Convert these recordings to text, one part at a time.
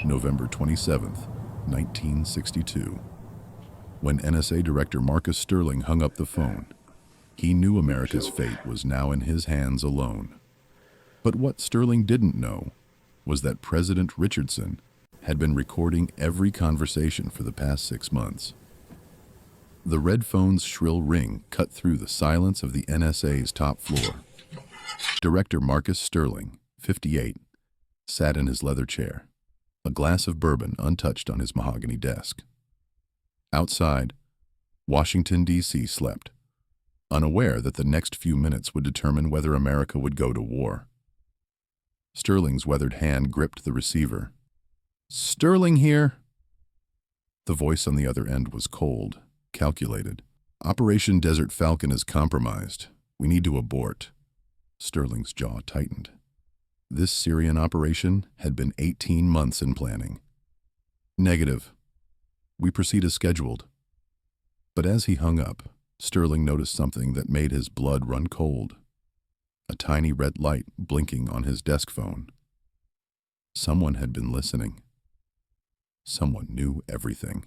November 27th, 1962. When NSA Director Marcus Sterling hung up the phone, he knew America's fate was now in his hands alone. But what Sterling didn't know was that President Richardson had been recording every conversation for the past 6 months. The red phone's shrill ring cut through the silence of the NSA's top floor. Director Marcus Sterling, 58, sat in his leather chair, a glass of bourbon untouched on his mahogany desk. Outside, Washington, D.C. slept, unaware that the next few minutes would determine whether America would go to war. Sterling's weathered hand gripped the receiver. "Sterling here." The voice on the other end was cold, calculated. "Operation Desert Falcon is compromised. We need to abort." Sterling's jaw tightened. This Syrian operation had been 18 months in planning. "Negative. We proceed as scheduled." But as he hung up, Sterling noticed something that made his blood run cold. A tiny red light blinking on his desk phone. Someone had been listening. Someone knew everything.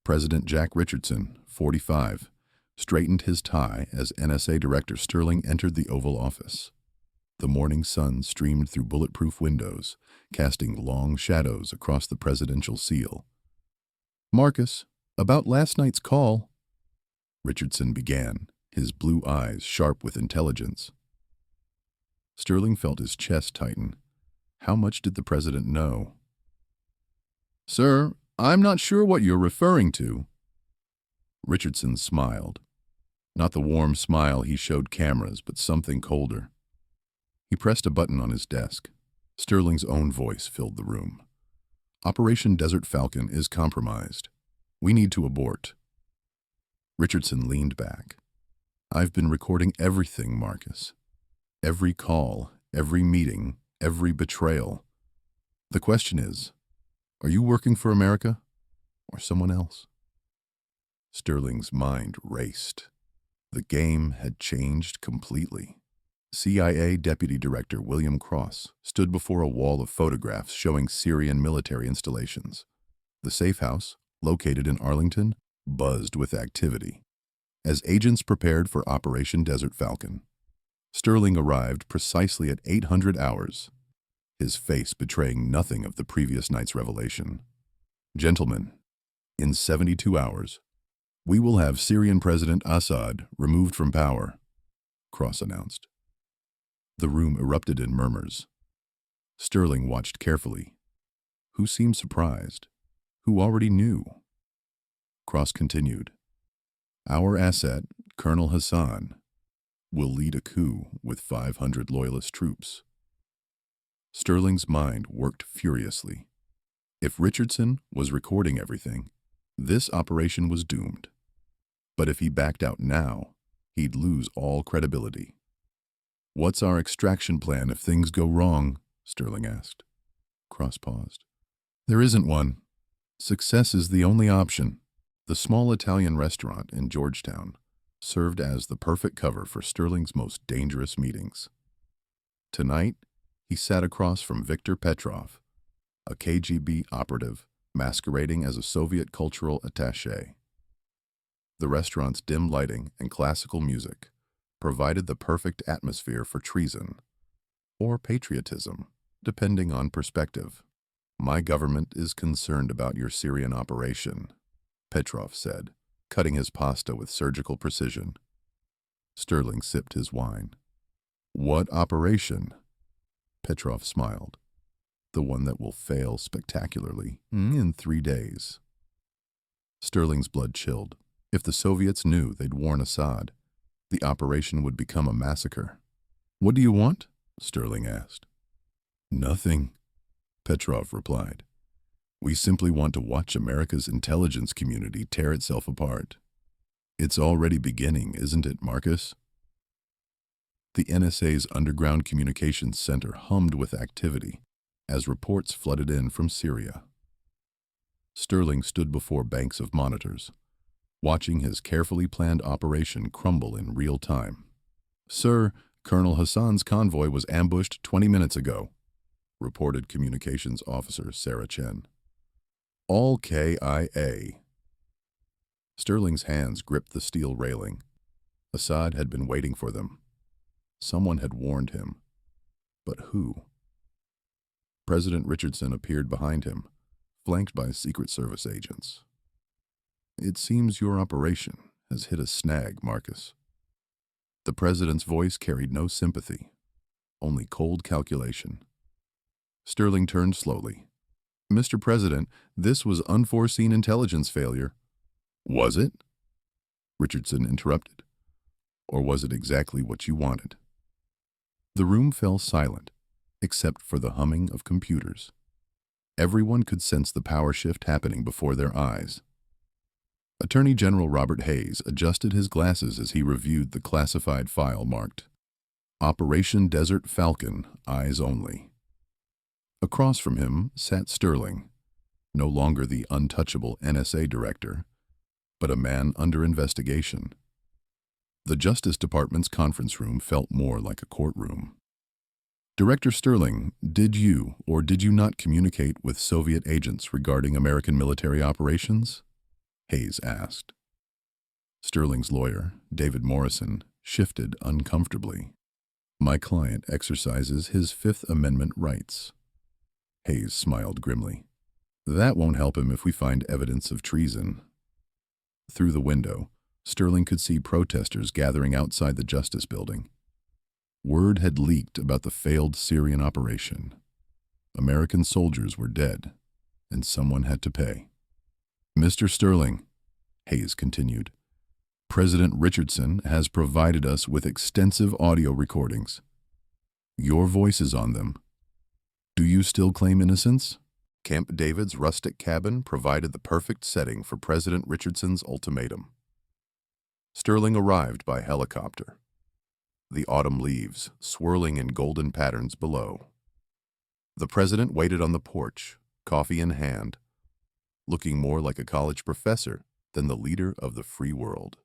President Jack Richardson, 45, straightened his tie as NSA Director Sterling entered the Oval Office. The morning sun streamed through bulletproof windows, casting long shadows across the presidential seal. "Marcus, about last night's call," Richardson began, his blue eyes sharp with intelligence. Sterling felt his chest tighten. How much did the president know? "Sir, I'm not sure what you're referring to." Richardson smiled. Not the warm smile he showed cameras, but something colder. He pressed a button on his desk. Sterling's own voice filled the room. "Operation Desert Falcon is compromised. We need to abort." Richardson leaned back. "I've been recording everything, Marcus. Every call, every meeting, every betrayal. The question is, are you working for America or someone else?" Sterling's mind raced. The game had changed completely. CIA Deputy Director William Cross stood before a wall of photographs showing Syrian military installations. The safe house, located in Arlington, buzzed with activity. As agents prepared for Operation Desert Falcon, Sterling arrived precisely at 800 hours, his face betraying nothing of the previous night's revelation. "Gentlemen, in 72 hours, we will have Syrian President Assad removed from power," Cross announced. The room erupted in murmurs. Sterling watched carefully. Who seemed surprised? Who already knew? Cross continued. "Our asset, Colonel Hassan, will lead a coup with 500 loyalist troops." Sterling's mind worked furiously. If Richardson was recording everything, this operation was doomed. But if he backed out now, he'd lose all credibility. "What's our extraction plan if things go wrong?" Sterling asked. Cross paused. "There isn't one. Success is the only option." The small Italian restaurant in Georgetown served as the perfect cover for Sterling's most dangerous meetings. Tonight, he sat across from Viktor Petrov, a KGB operative masquerading as a Soviet cultural attaché. The restaurant's dim lighting and classical music provided the perfect atmosphere for treason, or patriotism, depending on perspective. "My government is concerned about your Syrian operation," Petrov said, cutting his pasta with surgical precision. Sterling sipped his wine. "What operation?" Petrov smiled. "The one that will fail spectacularly in 3 days." Sterling's blood chilled. If the Soviets knew they'd warn Assad, the operation would become a massacre. "What do you want?" Sterling asked. "Nothing," Petrov replied. "We simply want to watch America's intelligence community tear itself apart. It's already beginning, isn't it, Marcus?" The NSA's underground communications center hummed with activity as reports flooded in from Syria. Sterling stood before banks of monitors, watching his carefully planned operation crumble in real time. "Sir, Colonel Hassan's convoy was ambushed 20 minutes ago." reported Communications Officer Sarah Chen. All KIA. Sterling's hands gripped the steel railing. Assad had been waiting for them. Someone had warned him. But who? President Richardson appeared behind him, flanked by Secret Service agents. It seems your operation has hit a snag, Marcus. The president's voice carried no sympathy, only cold calculation. Sterling turned slowly. Mr. President, this was unforeseen intelligence failure. Was it? Richardson interrupted. Or was it exactly what you wanted? The room fell silent, except for the humming of computers. Everyone could sense the power shift happening before their eyes. Attorney General Robert Hayes adjusted his glasses as he reviewed the classified file marked Operation Desert Falcon, Eyes Only. Across from him sat Sterling, no longer the untouchable NSA director, but a man under investigation. The Justice Department's conference room felt more like a courtroom. Director Sterling, did you or did you not communicate with Soviet agents regarding American military operations? Hayes asked. Sterling's lawyer, David Morrison, shifted uncomfortably. My client exercises his Fifth Amendment rights. Hayes smiled grimly. That won't help him if we find evidence of treason. Through the window, Sterling could see protesters gathering outside the Justice Building. Word had leaked about the failed Syrian operation. American soldiers were dead, and someone had to pay. Mr. Sterling, Hayes continued, President Richardson has provided us with extensive audio recordings. Your voice is on them. Do you still claim innocence? Camp David's rustic cabin provided the perfect setting for President Richardson's ultimatum. Sterling arrived by helicopter. The autumn leaves swirling in golden patterns below. The president waited on the porch, coffee in hand, looking more like a college professor than the leader of the free world.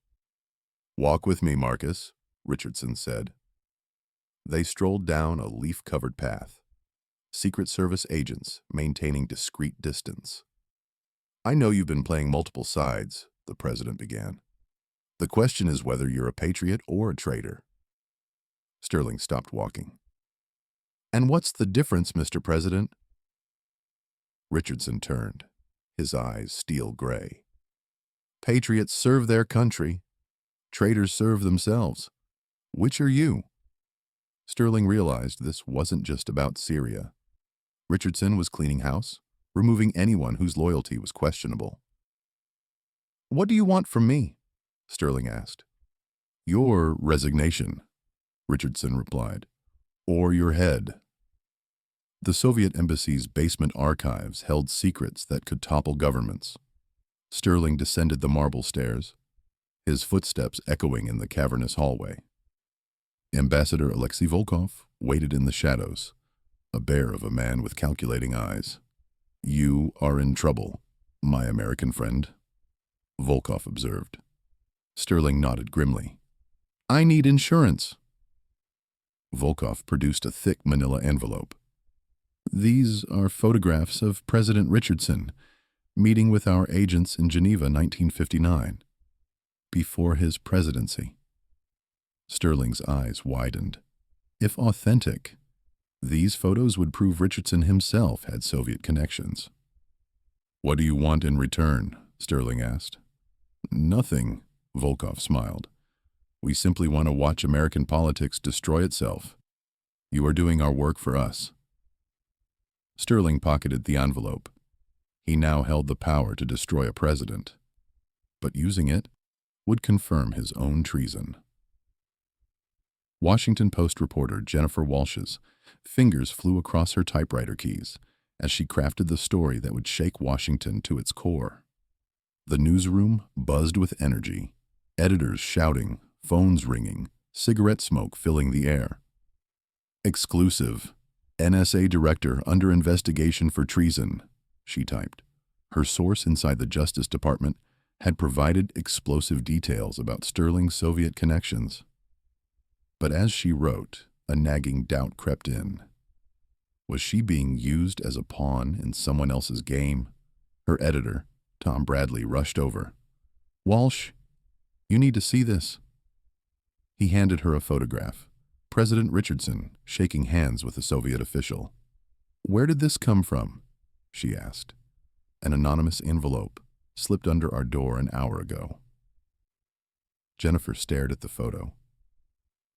Walk with me, Marcus, Richardson said. They strolled down a leaf-covered path, Secret Service agents maintaining discreet distance. I know you've been playing multiple sides, the president began. The question is whether you're a patriot or a traitor. Sterling stopped walking. And what's the difference, Mr. President? Richardson turned, his eyes steel gray. Patriots serve their country. Traitors serve themselves. Which are you? Sterling realized this wasn't just about Syria. Richardson was cleaning house, removing anyone whose loyalty was questionable. What do you want from me? Sterling asked. Your resignation, Richardson replied. Or your head. The Soviet embassy's basement archives held secrets that could topple governments. Sterling descended the marble stairs, his footsteps echoing in the cavernous hallway. Ambassador Alexei Volkov waited in the shadows, a bear of a man with calculating eyes. You are in trouble, my American friend, Volkov observed. Sterling nodded grimly. I need insurance. Volkov produced a thick manila envelope. These are photographs of President Richardson meeting with our agents in Geneva 1959, before his presidency. Sterling's eyes widened. If authentic, these photos would prove Richardson himself had Soviet connections. What do you want in return? Sterling asked. Nothing, Volkov smiled. We simply want to watch American politics destroy itself. You are doing our work for us. Sterling pocketed the envelope. He now held the power to destroy a president, but using it would confirm his own treason. Washington Post reporter Jennifer Walsh's fingers flew across her typewriter keys as she crafted the story that would shake Washington to its core. The newsroom buzzed with energy, editors shouting, phones ringing, cigarette smoke filling the air. Exclusive. NSA Director under investigation for treason, she typed. Her source inside the Justice Department had provided explosive details about Sterling's Soviet connections. But as she wrote, a nagging doubt crept in. Was she being used as a pawn in someone else's game? Her editor, Tom Bradley, rushed over. "Walsh, you need to see this." He handed her a photograph. President Richardson shaking hands with a Soviet official. "Where did this come from?" she asked. "An anonymous envelope slipped under our door an hour ago." Jennifer stared at the photo.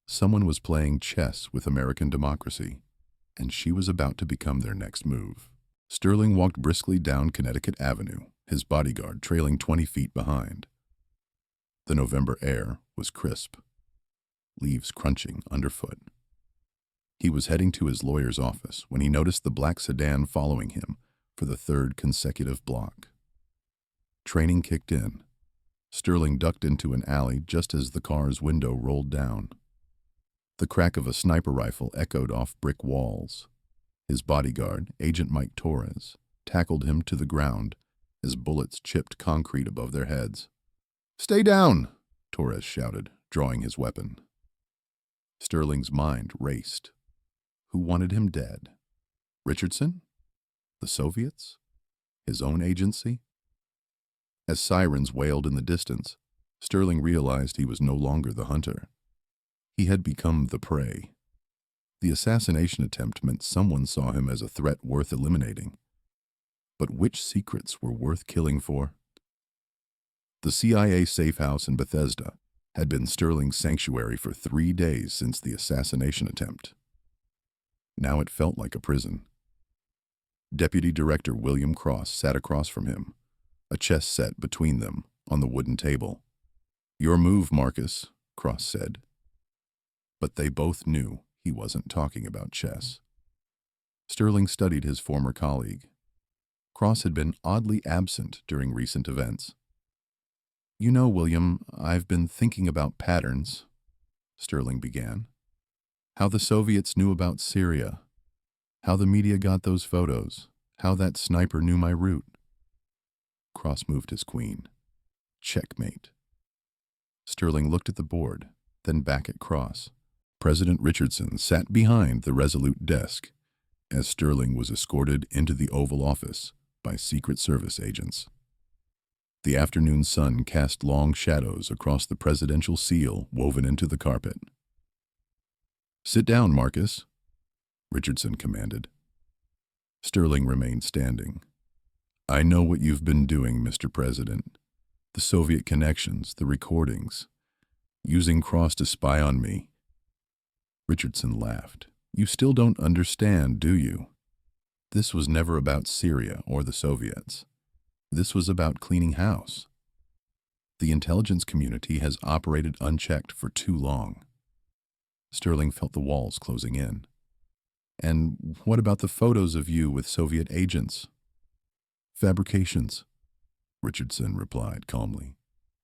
Someone was playing chess with American democracy, and she was about to become their next move. Sterling walked briskly down Connecticut Avenue, his bodyguard trailing 20 feet behind. The November air was crisp, leaves crunching underfoot. He was heading to his lawyer's office when he noticed the black sedan following him for the third consecutive block. Training kicked in. Sterling ducked into an alley just as the car's window rolled down. The crack of a sniper rifle echoed off brick walls. His bodyguard, Agent Mike Torres, tackled him to the ground as bullets chipped concrete above their heads. "Stay down!" Torres shouted, drawing his weapon. Sterling's mind raced. Who wanted him dead? Richardson? The Soviets? His own agency? As sirens wailed in the distance, Sterling realized he was no longer the hunter. He had become the prey. The assassination attempt meant someone saw him as a threat worth eliminating. But which secrets were worth killing for? The CIA safe house in Bethesda had been Sterling's sanctuary for 3 days since the assassination attempt. Now it felt like a prison. Deputy Director William Cross sat across from him, a chess set between them on the wooden table. "Your move, Marcus," Cross said. But they both knew he wasn't talking about chess. Sterling studied his former colleague. Cross had been oddly absent during recent events. "You know, William, I've been thinking about patterns," Sterling began. "How the Soviets knew about Syria, how the media got those photos, how that sniper knew my route." Cross moved his queen. Checkmate. Sterling looked at the board, then back at Cross. President Richardson sat behind the resolute desk as Sterling was escorted into the Oval Office by Secret Service agents. The afternoon sun cast long shadows across the presidential seal woven into the carpet. "Sit down, Marcus," Richardson commanded. Sterling remained standing. "I know what you've been doing, Mr. President. The Soviet connections, the recordings, using Cross to spy on me." Richardson laughed. "You still don't understand, do you? This was never about Syria or the Soviets. This was about cleaning house. The intelligence community has operated unchecked for too long." Sterling felt the walls closing in. "And what about the photos of you with Soviet agents?" "Fabrications," Richardson replied calmly.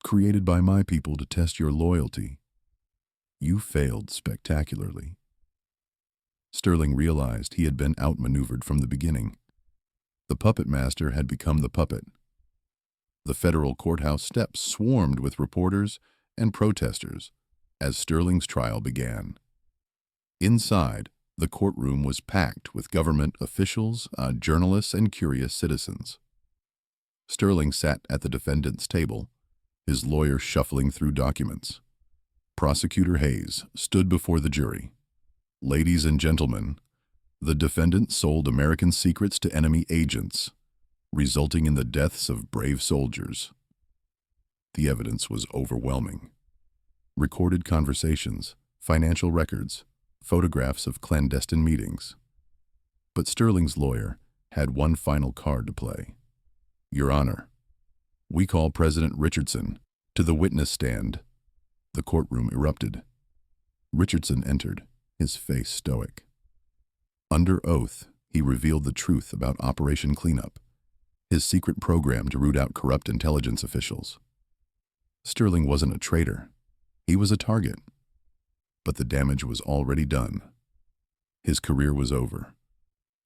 "Created by my people to test your loyalty. You failed spectacularly." Sterling realized he had been outmaneuvered from the beginning. The puppet master had become the puppet. The federal courthouse steps swarmed with reporters and protesters as Sterling's trial began. Inside, the courtroom was packed with government officials, journalists, and curious citizens. Sterling sat at the defendant's table, his lawyer shuffling through documents. Prosecutor Hayes stood before the jury. "Ladies and gentlemen, the defendant sold American secrets to enemy agents, resulting in the deaths of brave soldiers." The evidence was overwhelming. Recorded conversations, financial records, photographs of clandestine meetings. But Sterling's lawyer had one final card to play. "Your Honor, we call President Richardson to the witness stand." The courtroom erupted. Richardson entered, his face stoic. Under oath, he revealed the truth about Operation Cleanup, his secret program to root out corrupt intelligence officials. Sterling wasn't a traitor. He was a target. But the damage was already done. His career was over.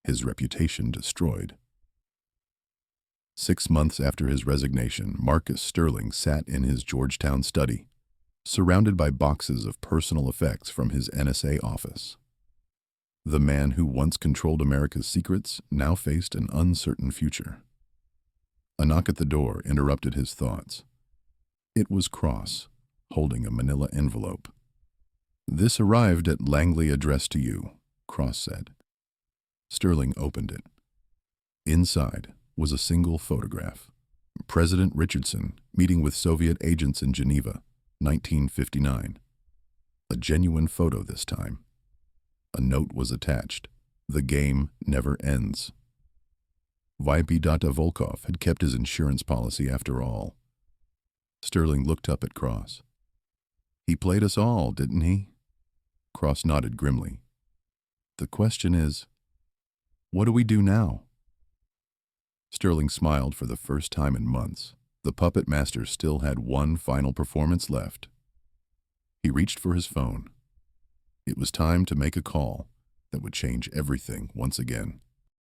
His reputation destroyed. 6 months after his resignation, Marcus Sterling sat in his Georgetown study, surrounded by boxes of personal effects from his NSA office. The man who once controlled America's secrets now faced an uncertain future. A knock at the door interrupted his thoughts. It was Cross, holding a manila envelope. "This arrived at Langley addressed to you," Cross said. Sterling opened it. Inside was a single photograph. President Richardson meeting with Soviet agents in Geneva, 1959. A genuine photo this time. A note was attached. "The game never ends." Vypidata Volkov had kept his insurance policy after all. Sterling looked up at Cross. "He played us all, didn't he?" Cross nodded grimly. "The question is, what do we do now?" Sterling smiled for the first time in months. The puppet master still had one final performance left. He reached for his phone. It was time to make a call that would change everything once again.